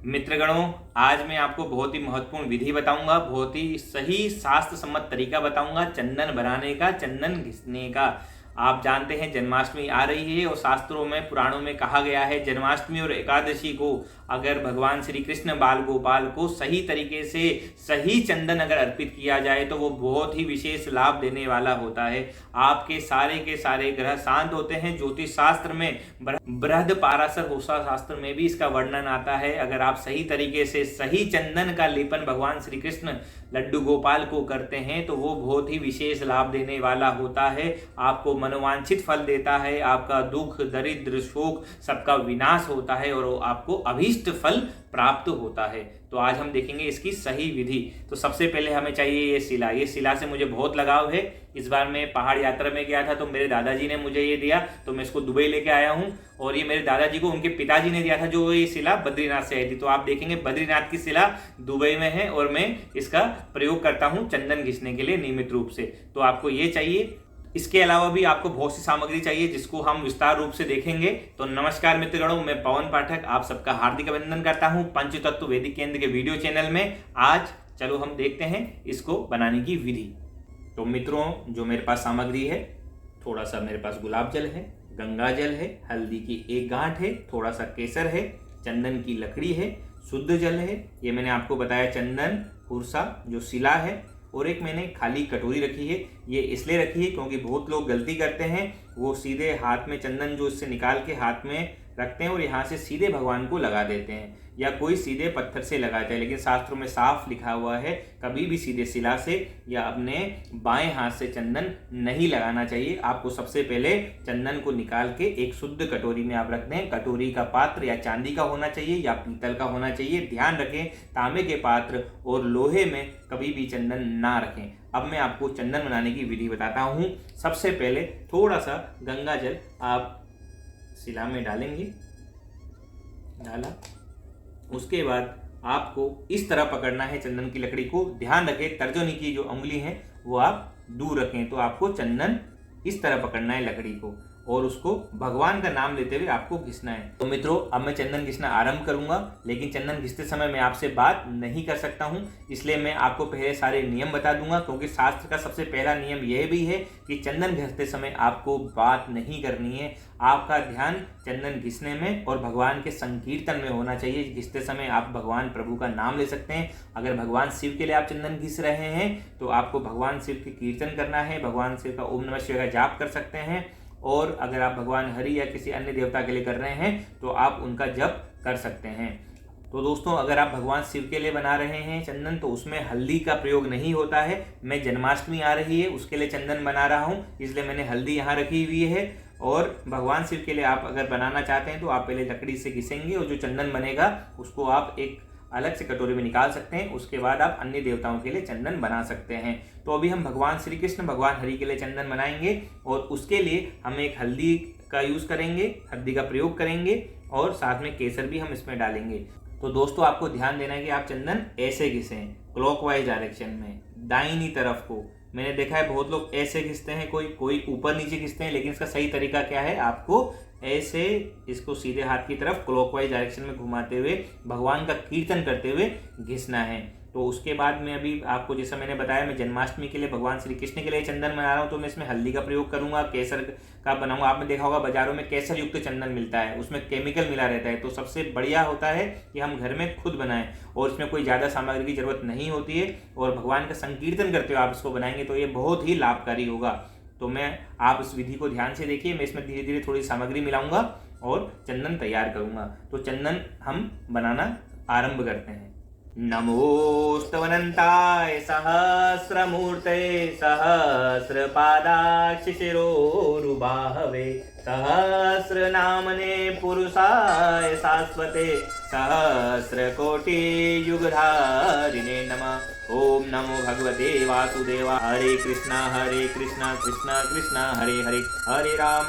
मित्रगणों, आज मैं आपको बहुत ही महत्वपूर्ण विधि बताऊंगा, बहुत ही सही शास्त्र सम्मत तरीका बताऊंगा चंदन बनाने का, चंदन घिसने का। आप जानते हैं जन्माष्टमी आ रही है और शास्त्रों में पुराणों में कहा गया है जन्माष्टमी और एकादशी को अगर भगवान श्री कृष्ण बाल गोपाल को सही तरीके से सही चंदन अगर अर्पित किया जाए तो वो बहुत ही विशेष लाभ देने वाला होता है। आपके सारे के सारे ग्रह शांत होते हैं। ज्योतिष शास्त्र में बृहद पाराशर होसा शास्त्र में भी इसका वर्णन आता है। अगर आप सही तरीके से सही चंदन का लेपन भगवान श्री कृष्ण लड्डू गोपाल को करते हैं तो वो बहुत ही विशेष लाभ देने वाला होता है, आपको मनोवांछित फल देता है, आपका दुख दरिद्र शोक सबका विनाश होता है और आपको अभीष्ट फल प्राप्त होता है। तो आज हम देखेंगे इसकी सही विधि। तो सबसे पहले हमें चाहिए ये शिला से मुझे बहुत लगाव है। इस बार मैं पहाड़ यात्रा में गया था तो मेरे दादाजी ने मुझे ये दिया तो मैं इसको दुबई लेके आया हूँ और ये मेरे दादाजी को उनके पिताजी ने दिया था जो ये शिला बद्रीनाथ से आई थी। तो आप देखेंगे बद्रीनाथ की शिला दुबई में है और मैं इसका प्रयोग करता हूँ चंदन घिसने के लिए नियमित रूप से। तो आपको ये चाहिए। इसके अलावा भी आपको बहुत सी सामग्री चाहिए जिसको हम विस्तार रूप से देखेंगे। तो नमस्कार मित्रगणों, मैं पवन पाठक आप सबका हार्दिक अभिनंदन करता हूं पंचतत्व वैदिक केंद्र के वीडियो चैनल में। आज चलो हम देखते हैं इसको बनाने की विधि। तो मित्रों, जो मेरे पास सामग्री है, थोड़ा सा मेरे पास गुलाब जल है, गंगा जल है, हल्दी की एक गांठ है, थोड़ा सा केसर है, चंदन की लकड़ी है, शुद्ध जल है, ये मैंने आपको बताया चंदन, फुरसा जो शिला है, और एक मैंने खाली कटोरी रखी है। ये इसलिए रखी है क्योंकि बहुत लोग गलती करते हैं, वो सीधे हाथ में चंदन जो इससे निकाल के हाथ में रखते हैं और यहाँ से सीधे भगवान को लगा देते हैं, या कोई सीधे पत्थर से लगाता है। लेकिन शास्त्रों में साफ लिखा हुआ है कभी भी सीधे शिला से या अपने बाएं हाथ से चंदन नहीं लगाना चाहिए। आपको सबसे पहले चंदन को निकाल के एक शुद्ध कटोरी में आप रख दें। कटोरी का पात्र या चांदी का होना चाहिए या पीतल का होना चाहिए। ध्यान रखें तांबे के पात्र और लोहे में कभी भी चंदन ना रखें। अब मैं आपको चंदन बनाने की विधि बताता हूँ। सबसे पहले थोड़ा सा गंगा जल आप शिला में डालेंगे, डाला, उसके बाद आपको इस तरह पकड़ना है चंदन की लकड़ी को। ध्यान रखें तर्जनी की जो उंगली है वो आप दूर रखें। तो आपको चंदन इस तरह पकड़ना है लकड़ी को और उसको भगवान का नाम लेते हुए आपको घिसना है। तो मित्रों, अब मैं चंदन घिसना आरंभ करूंगा, लेकिन चंदन घिसते समय मैं आपसे बात नहीं कर सकता हूं, इसलिए मैं आपको पहले सारे नियम बता दूंगा। क्योंकि शास्त्र का सबसे पहला नियम यह भी है कि चंदन घिसते समय आपको बात नहीं करनी है। आपका ध्यान चंदन घिसने में और भगवान के संकीर्तन में होना चाहिए। घिसते समय आप भगवान प्रभु का नाम ले सकते हैं। अगर भगवान शिव के लिए आप चंदन घिस रहे हैं तो आपको भगवान शिव के कीर्तन करना है, भगवान शिव का ओम नमः शिवाय का जाप कर सकते हैं। और अगर आप भगवान हरि या किसी अन्य देवता के लिए कर रहे हैं तो आप उनका जप कर सकते हैं। तो दोस्तों, अगर आप भगवान शिव के लिए बना रहे हैं चंदन तो उसमें हल्दी का प्रयोग नहीं होता है। मैं जन्माष्टमी आ रही है उसके लिए चंदन बना रहा हूँ, इसलिए मैंने हल्दी यहाँ रखी हुई है। और भगवान शिव के लिए आप अगर बनाना चाहते हैं तो आप पहले लकड़ी से घिसेंगे और जो चंदन बनेगा उसको आप एक अलग से कटोरी में निकाल सकते हैं। उसके बाद आप अन्य देवताओं के लिए चंदन बना सकते हैं। तो अभी हम भगवान श्री कृष्ण भगवान हरि के लिए चंदन बनाएंगे और उसके लिए हम एक हल्दी का यूज़ करेंगे, हल्दी का प्रयोग करेंगे और साथ में केसर भी हम इसमें डालेंगे। तो दोस्तों, आपको ध्यान देना है कि आप चंदन ऐसे घिसें, क्लॉकवाइज डायरेक्शन में, दाहिनी तरफ को। मैंने देखा है बहुत लोग ऐसे घिसते हैं, कोई ऊपर नीचे घिसते हैं, लेकिन इसका सही तरीका क्या है, आपको ऐसे इसको सीधे हाथ की तरफ क्लॉकवाइज डायरेक्शन में घुमाते हुए भगवान का कीर्तन करते हुए घिसना है। तो उसके बाद में अभी आपको जैसा मैंने बताया, मैं जन्माष्टमी के लिए भगवान श्री कृष्ण के लिए चंदन बना रहा हूँ तो मैं इसमें हल्दी का प्रयोग करूंगा, केसर का बनाऊंगा। आपने देखा होगा बाजारों में केसर युक्त चंदन मिलता है, उसमें केमिकल मिला रहता है। तो सबसे बढ़िया होता है कि हम घर में खुद बनाएं और इसमें कोई ज़्यादा सामग्री की जरूरत नहीं होती है और भगवान का संकीर्तन करते हुए आप इसको बनाएंगे तो ये बहुत ही लाभकारी होगा। तो आप इस विधि को ध्यान से देखिए। मैं इसमें धीरे धीरे थोड़ी सामग्री मिलाऊंगा और चंदन तैयार करूंगा। तो चंदन हम बनाना आरंभ करते हैं। नमोस्तवनन्ताय सहस्रमूर्ते सहस्रपादाक्ष शिरोरुबाहवे सहस्रनामने पुरुषाय शाश्वते सहस्रकोटियुगधारिणे नमः। ओम नमो भगवते वासुदेवा। हरे कृष्णा कृष्णा कृष्णा हरे हरे, हरे राम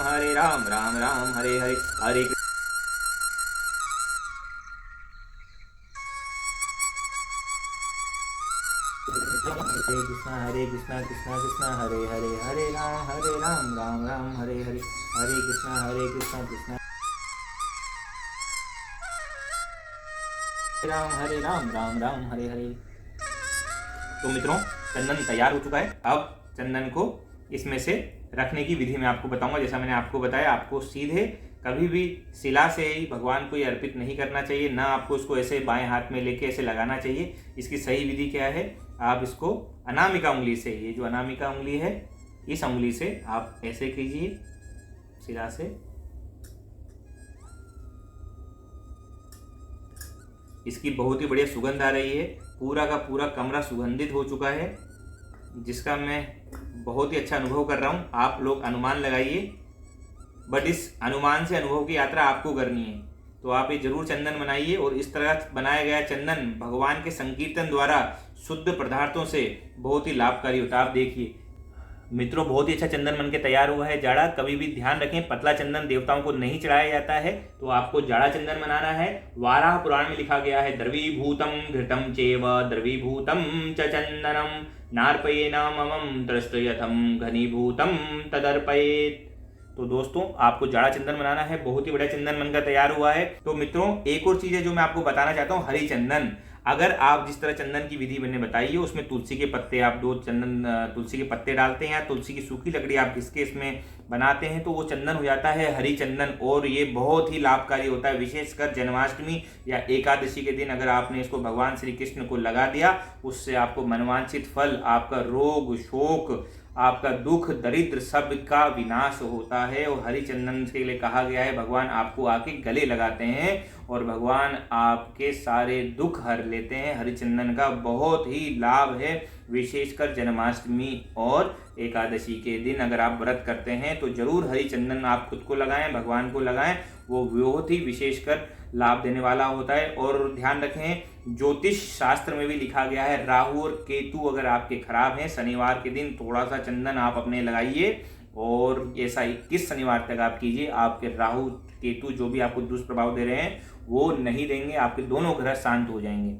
राम राम हरे हरे, हरे कृष्णा कृष्णा कृष्णा हरे हरे, हरे राम राम राम हरे हरे, हरे कृष्णा कृष्णा कृष्णा। हरे राम राम राम हरे हरे। तो मित्रों, चंदन तैयार हो चुका है। अब चंदन को इसमें से रखने की विधि मैं आपको बताऊंगा। जैसा मैंने आपको बताया, आपको सीधे कभी भी शिला से ही भगवान को ये अर्पित नहीं करना चाहिए, ना आपको इसको ऐसे बाएं हाथ में लेके ऐसे लगाना चाहिए। इसकी सही विधि क्या है, आप इसको अनामिका उंगली से, ये जो अनामिका उंगली है, इस उंगली से आप ऐसे कीजिए शिला से। इसकी बहुत ही बढ़िया सुगंध आ रही है, पूरा का पूरा कमरा सुगंधित हो चुका है, जिसका मैं बहुत ही अच्छा अनुभव कर रहा हूँ। आप लोग अनुमान लगाइए, बट इस अनुमान से अनुभव की यात्रा आपको करनी है। तो आप ये जरूर चंदन बनाइए, और इस तरह बनाया गया चंदन भगवान के संकीर्तन द्वारा शुद्ध पदार्थों से बहुत ही लाभकारी होता है। आप देखिए मित्रों, बहुत ही अच्छा चंदन बन के तैयार हुआ है। जाड़ा कभी भी ध्यान रखें, पतला चंदन देवताओं को नहीं चढ़ाया जाता है, तो आपको जाड़ा चंदन बनाना है। वाराह पुराण में लिखा गया है, द्रवीभूतम घृतम चेव द्रवीभूतम च चंदनम नार्पयेन ममं तृष्टयथम घनीभूतम तदर्पयेत्। तो दोस्तों, आपको जाड़ा चंदन बनाना है। बहुत ही बड़ा चंदन बनकर तैयार हुआ है। तो मित्रों, एक और चीज है जो मैं आपको बताना चाहता हूँ, हरी चंदन। अगर आप जिस तरह चंदन की विधि मैंने बताई है, उसमें तुलसी के पत्ते, आप 2 तुलसी के पत्ते डालते हैं, या तुलसी की सूखी लकड़ी आप घिस के इसमें बनाते हैं, तो वो चंदन हो जाता है हरी चंदन, और ये बहुत ही लाभकारी होता है। विशेषकर जन्माष्टमी या एकादशी के दिन अगर आपने इसको भगवान श्री कृष्ण को लगा दिया, उससे आपको मनवांछित फल, आपका रोग शोक, आपका दुख दरिद्र सब का विनाश होता है। और हरि चंदन के लिए कहा गया है, भगवान आपको आके गले लगाते हैं और भगवान आपके सारे दुख हर लेते हैं। हरि चंदन का बहुत ही लाभ है, विशेषकर जन्माष्टमी और एकादशी के दिन अगर आप व्रत करते हैं तो जरूर हरि चंदन आप खुद को लगाएं, भगवान को लगाएं, वो बहुत ही विशेषकर लाभ देने वाला होता है। और ध्यान रखें, ज्योतिष शास्त्र में भी लिखा गया है, राहु और केतु अगर आपके खराब हैं, शनिवार के दिन थोड़ा सा चंदन आप अपने लगाइए, और ऐसा 21 शनिवार तक आप कीजिए। आपके राहु केतु जो भी आपको दुष्प्रभाव दे रहे हैं वो नहीं देंगे, आपके दोनों ग्रह शांत हो जाएंगे।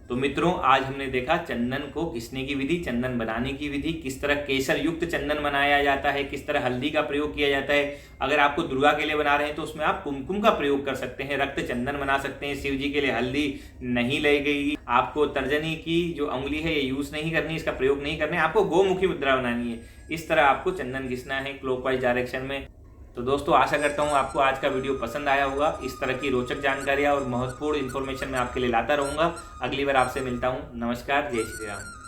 तो मित्रों, आज हमने देखा चंदन को घिसने की विधि, चंदन बनाने की विधि, किस तरह केसर युक्त चंदन बनाया जाता है, किस तरह हल्दी का प्रयोग किया जाता है। अगर आपको दुर्गा के लिए बना रहे हैं तो उसमें आप कुमकुम का प्रयोग कर सकते हैं, रक्त चंदन बना सकते हैं। शिव जी के लिए हल्दी नहीं लगेगी। आपको तर्जनी की जो उंगली है ये यूज नहीं करनी, इसका प्रयोग नहीं करना है। आपको गोमुखी मुद्रा बनानी है। इस तरह आपको चंदन घिसना है क्लॉकवाइज डायरेक्शन में। तो दोस्तों, आशा करता हूँ आपको आज का वीडियो पसंद आया होगा। इस तरह की रोचक जानकारियाँ और महत्वपूर्ण इन्फॉर्मेशन मैं आपके लिए लाता रहूँगा। अगली बार आपसे मिलता हूँ। नमस्कार, जय श्री राम।